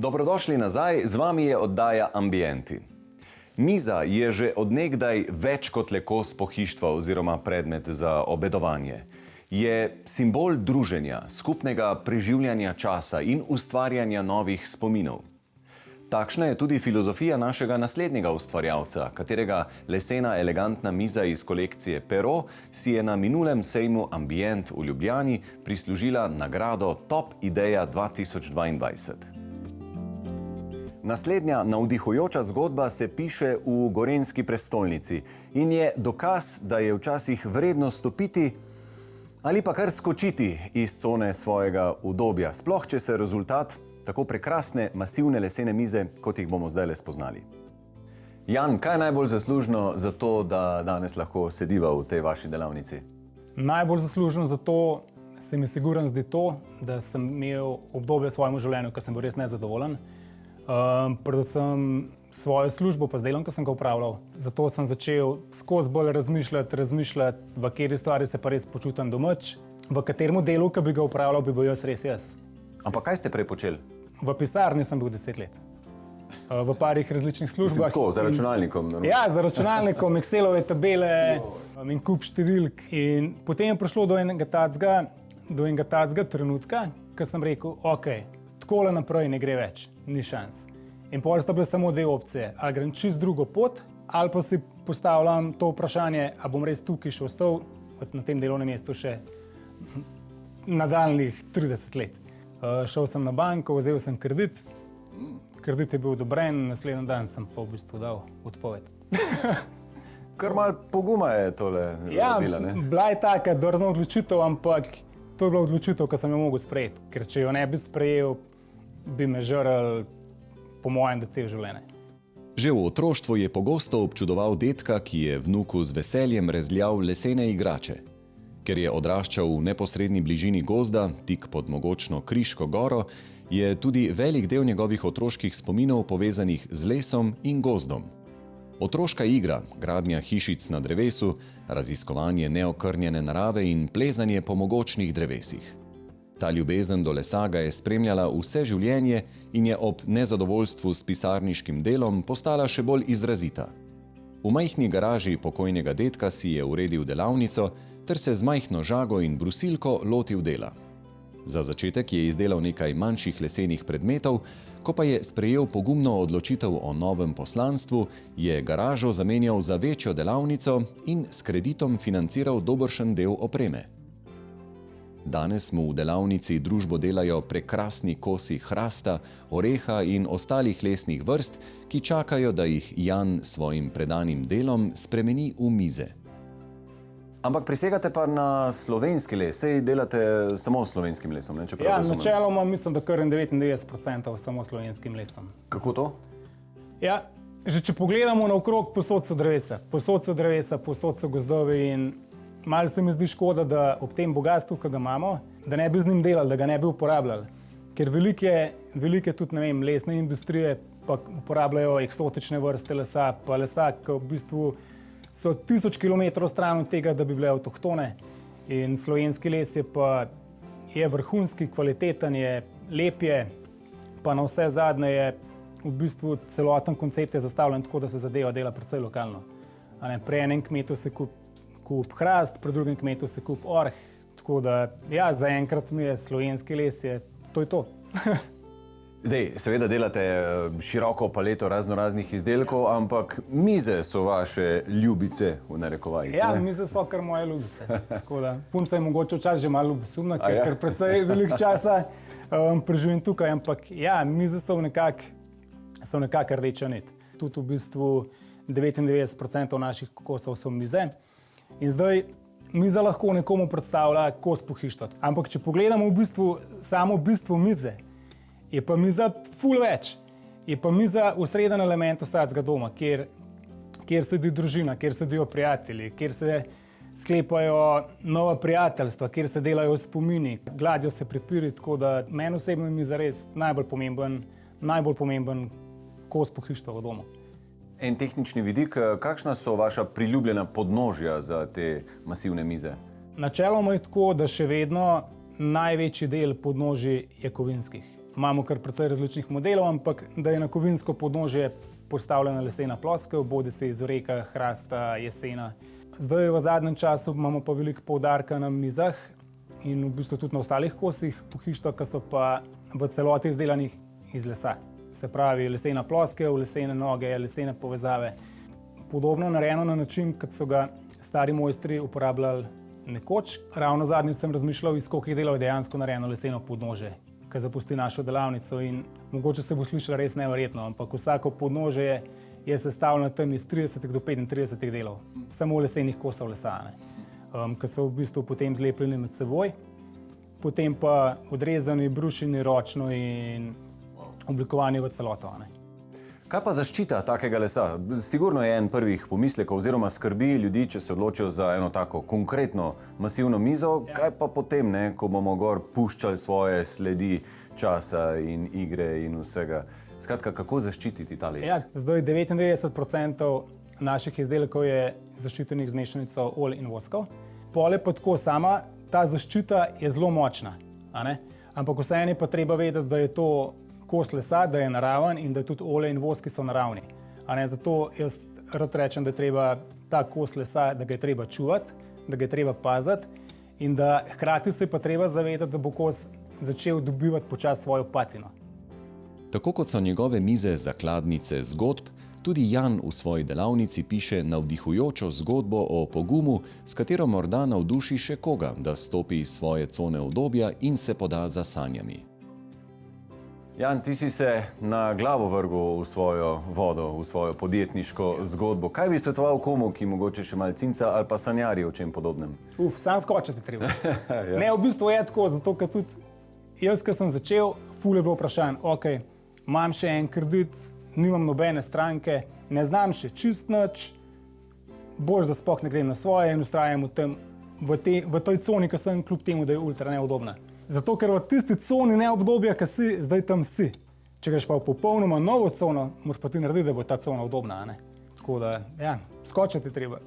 Dobrodošli nazaj, z vami je oddaja Ambienti. Miza je že od nekdaj več kot le kos pohištva oziroma predmet za obedovanje. Je simbol druženja, skupnega preživljanja časa in ustvarjanja novih spominov. Takšna je tudi filozofija našega naslednjega ustvarjalca, katerega lesena elegantna miza iz kolekcije Pero si je na minulem sejmu Ambient v Ljubljani prislužila nagrado Top Ideja 2022. Naslednja navdihujoča zgodba se piše v gorenjski prestolnici in je dokaz, da je včasih vredno stopiti ali pa kar skočiti iz cone svojega udobja, sploh če se rezultat tako prekrasne, masivne lesene mize, kot jih bomo zdaj le spoznali. Jan, kaj je najbolj zaslužno za to, da danes lahko sediva v tej vaši delavnici? Najbolj zaslužno za to se mi sigurno zdi to, da sem imel obdobje v svojem življenju, ko sem bil res nezadovoljen. Predvsem svojo službo pa z delom, ki sem ga upravljal. Zato sem začel skozi bolj razmišljati, v kateri stvari se pa res počutim domač, v katerem delu, ki bi ga upravljal, bi bil jaz. Ampak kaj ste prej počeli? V pisarni sem bil 10 let. V parih različnih službah. Tako, za računalnikom? Ja, za računalnikom, Excelove tabele in kup številk. In potem je prišlo do enega tacga trenutka, ko sem rekel, ok, takole naprej ne gre več, ni šans. In potem sta bile samo dve opcije, ali grem čist drugo pot, ali pa si postavljam to vprašanje, a bom res tukaj še ostal na tem delovnem mestu še nadaljnjih 30 let. Šel sem na banko, vzel sem kredit. Kredit je bil odobren, naslednji dan sem pa v bistvu dal odpoved. Kar malo poguma je tole naredila, ne? Bila je taka drzna odločitev, ampak to je bila odločitev, ki sem jo mogel sprejeti. Ker če jo ne bi sprejel, bi me žrl po mojem cel življenje. Že v otroštvu je pogosto občudoval dedka, ki je vnuku z veseljem rezljal lesene igrače. Ker je odraščal v neposredni bližini gozda, tik pod mogočno Kriško goro, je tudi velik del njegovih otroških spominov povezanih z lesom in gozdom. Otroška igra, gradnja hišic na drevesu, raziskovanje neokrnjene narave in plezanje po mogočnih drevesih. Ta ljubezen do lesa ga je spremljala vse življenje in je ob nezadovoljstvu s pisarniškim delom postala še bolj izrazita. V majhni garaži pokojnega dedka si je uredil delavnico ter se z majhno žago in brusilko lotil dela. Za začetek je izdelal nekaj manjših lesenih predmetov, ko pa je sprejel pogumno odločitev o novem poslanstvu, je garažo zamenjal za večjo delavnico in s kreditom financiral dobršen del opreme. Danes mu v delavnici družbo delajo prekrasni kosi hrasta, oreha in ostalih lesnih vrst, ki čakajo, da jih Jan s svojim predanim delom spremeni v mize. Ampak prisegate pa na slovenski les, sej delate samo s slovenskim lesom, ne? Ja, načeloma mislim, da kar 99% samo slovenskim lesom. Kako to? Ja, že če pogledamo naokrog, povsod so drevesa, povsod so gozdovi in malo se mi zdi škoda, da ob tem bogastvu, ki ga imamo, da ne bi z njim delali, da ga ne bi uporabljali. Ker velike tudi, ne vem, lesne industrije pa uporabljajo eksotične vrste lesa, pa lesa, ki v bistvu so 1000 kilometrov stran od tega, da bi bile avtohtone. In slovenski les je vrhunski, kvaliteten, je lep je, pa na vse zadnje je v bistvu celoten koncept je zastavljen tako, da se zadeva dela precej lokalno. Pri enem kmetu se kup hrast, pri drugem kmetu se kup orh. Tako da, ja, zaenkrat mi je slovenski les, to je to. Zdaj, seveda delate široko paleto raznoraznih izdelkov, ampak mize so vaše ljubice, v narekovajih. Ja, mize so kar moje ljubice. Tako da, punca je mogoče včasih že malo ljubosumna, ker precej veliko časa preživim tukaj, ampak ja, mize so nekako rdeča nit. Tudi v bistvu 99% naših kosov so mize. In zdaj, miza lahko nekomu predstavlja kos pohištva. Ampak če pogledamo v bistvu samo bistvo mize, je pa miza ful več. Je pa miza osreden element vsakega doma, kjer sedi družina, kjer sedijo prijatelji, kjer se sklepajo nova prijateljstva, kjer se delajo spomini, gladijo se prepiri, tako da meni osebno je miza res najbolj pomemben kos pohištva v domu. En tehnični vidik, kakšna so vaša priljubljena podnožja za te masivne mize? Načeloma je tako, da še vedno največji del podnožij je kovinskih. imamo kar precej različnih modelov, ampak da je na kovinsko podnožje postavljena lesena ploskev, bodi se iz oreka, hrasta, jesena. Zdaj v zadnjem času imamo pa veliko poudarka na mizah in v bistvu tudi na ostalih kosih pohištva, ki so pa v celoti izdelanih iz lesa. Se pravi, lesena ploskev, lesene noge, lesene povezave. Podobno narejeno na način, kot so ga stari mojstri uporabljali nekoč. Ravno zadnjič sem razmišljal, iz kolikih delov je dejansko narejeno leseno podnožje, ki zapusti našo delavnico in mogoče se bo slišalo res neverjetno, ampak vsako podnožje je sestavljeno tam iz 30 do 35 delov, samo lesenih kosov lesa, ki so v bistvu potem zlepljeni med seboj, potem pa odrezani, brušeni ročno in oblikovani v celoto. Kaj pa zaščita takega lesa? Sigurno je en prvih pomislekov oziroma skrbi ljudi, če se odločijo za eno tako konkretno masivno mizo. Kaj pa potem, ko bomo gor puščali svoje sledi časa in igre in vsega? Skratka, kako zaščititi ta les? Ja, zdaj 99% naših izdelkov je zaščitenih z mešanico olj in voskov. Pole pa tako sama, ta zaščita je zelo močna, ampak vseeno je pa treba vedeti, da je to kos lesa, da je naraven in da tudi olje in voski so naravni. Zato jaz rad rečem, da je treba ta kos lesa, da ga je treba čuvati, da ga je treba paziti in da hkrati se pa treba zavedati, da bo kos začel dobivati počasi svojo patino. Tako kot so njegove mize zakladnice zgodb, tudi Jan v svoji delavnici piše navdihujočo zgodbo o pogumu, s katero morda navduši še koga, da stopi iz svoje cone udobja in se poda za sanjami. Jan, ti si se na glavo vrgel v svojo vodo, v svojo podjetniško zgodbo. Kaj bi svetoval komu, ki mogoče še malo cinca ali pa sanjari o čem podobnem? Sam skočiti treba. Ne, v bistvu je tako, zato ker tudi jaz, ko sem začel, ful je bilo vprašanj, imam še en kredit, nimam nobene stranke, ne znam še čist nič, boljš, da sploh ne grem na svoje in ustrajam v tej coni, ki sem kljub temu, da je ultra neudobna. Zato, ker v tisti coni neobdobja, ki si, zdaj tam si. Če greš pa v popolnoma novo cono, moraš pa ti narediti, da bo ta cona udobna. Tako da, skočiti treba.